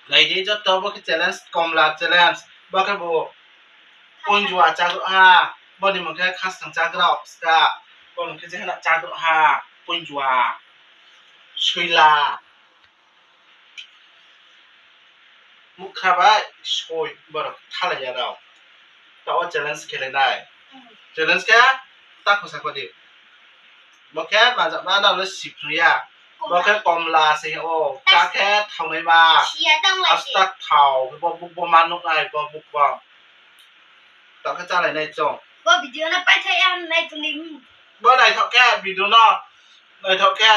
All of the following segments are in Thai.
Lady cho tôi cái challenge com là challenge bao cái bộ ôn chùa cha độ ha bao nhiêu một cái khát sang cha cái đó ska bao nhiêu cái gì là cha độ ha ôn chùa suy làมุขบ้าช่วยบริท่าเลยยาเราแต่ว่า challenge แค่ได้ challenge แค่ตั้งข้อสังเกตบอกแค่มาจากบ้านเราแล้วสิบเรียบอกแค่กอมลาเซียโอจ้าแค่เท่าไหร่มาอัสตักเท่าบอกบุกบมันนกไอ้บอกบุกบอกแต่ก็จ้าอะไรในจงว่าวิดีโอนั้นไปใช้อันในตรงนี้บอกไหนเท่าแค่วิดีโอนอไหนเท่าแค่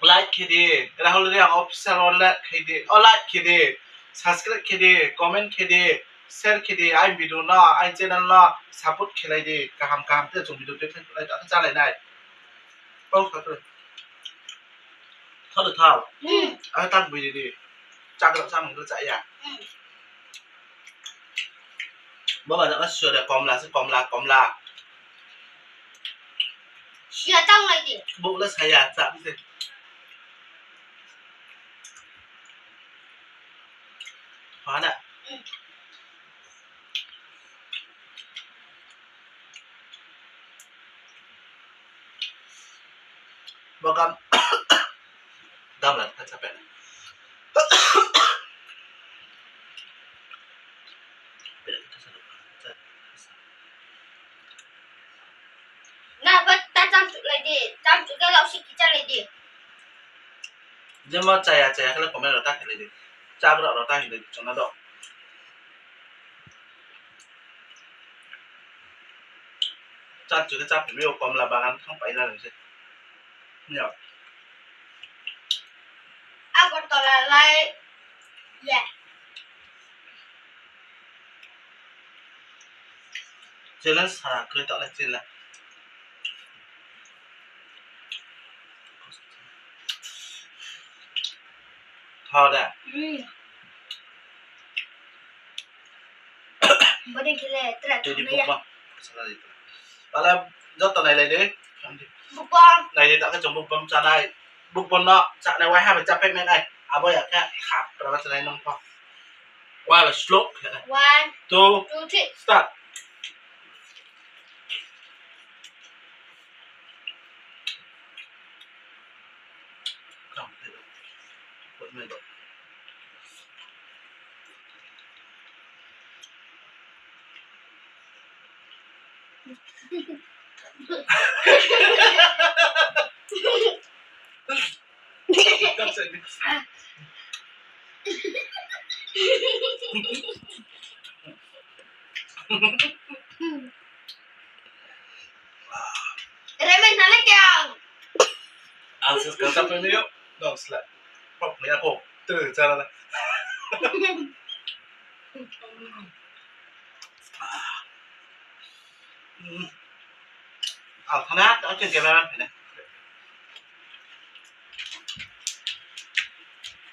ไลค์แค่ดีแล้วเราเรียกออฟฟิเชียลไลค์แค่ดีไลค์แค่ดีsubscribe แค่ดีคอมเมนต์แค่ดีแชร์แค่ดีไอ้วิดีโอนอไอ้ช่องนั้นsupport แค่ไรดีกระทำการเพื่อส่งวิดีโอด้วยอะไรแต่ก็จ้าอะไรได้ต้องขอโทษเท่าหรือเท่าตั้งวิดีโอจ้างกับจ้างมันก็จะอย่างเมื่อวานเราเชื่อเด็กกอมลาซึ่งกอมลาเชียร์ตั้งเลยดิบุกแล้วใช้ยาจับสิพอน่ะบอกกันดำหลังก็จะเป็นน่าว่าแต่จำจุดเลยดิจำจุดก็เราสิกิจเลยดิยังว่าใจก็เลยผมไม่เราตั้งเลยดิจ้าก็เราตั้งเลยจนนั้นดอกจ้าจุดก็จ้าผมไม่เอาความระบายทั้งไปแล้วเลยสิเนี่ยเอาก็ต่ออะไรแย่เจริญสาเคยต่ออะไรจริงละทอดอ่ะบ่ได้คิดเลยตระจุดที่บุกบ้างอะไรยอดตอนไหนเลยดิบุกบอลไหนดิแต่ก็จงบุกบ้างจะได้บุกบอลเนาะจะในไว้ให้มันจับเป็นยังไงเอาไว้อยากแค่ขับเราจะได้น้องพ่อว่าแบบสโลว์ one two three start What made up? Don't say this. Ramen nala kya? Answers kanta pa niyo? No, slap. Pop niya ako. Tuloy, tsara na. เอาทนะเอาเก่งเก็บไว้บ้างเห็นไหม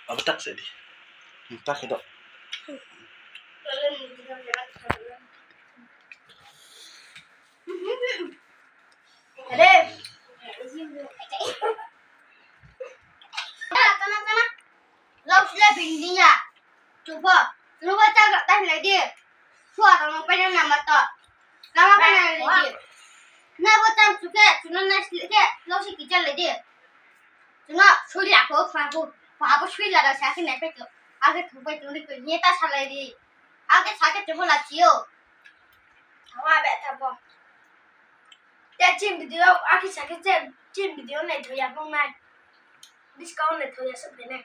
เอาไปตักเสร็จดิตักให้ดอกเราเล่นบินดีอ่ะจูบรู้ว่าเจ้ากับตั้งไหนดิพวกเราไปนั่งนำมาต่อเราไปนั่งเลยดิน่าว่าเจ้าจุกแก่จุนั่นน่าสิแก่เราสิกิจเลยดิจุน่ะช่วยหลักพวกฟ้าช่วยหลักเราใช้ที่ไหนไปเถอะอาเกถูกไปตรงนี้ก็เยี่ยตาชาเลยดิอาเกชักจะพูดละจิ๋วทว่าแบบทำบ่แต่จิ้มวิดีโออาเกชักจะจิ้มวิดีโอในโทรศัพท์พวกนั้นดิสกาวน์ในโทรศัพท์เนี่ย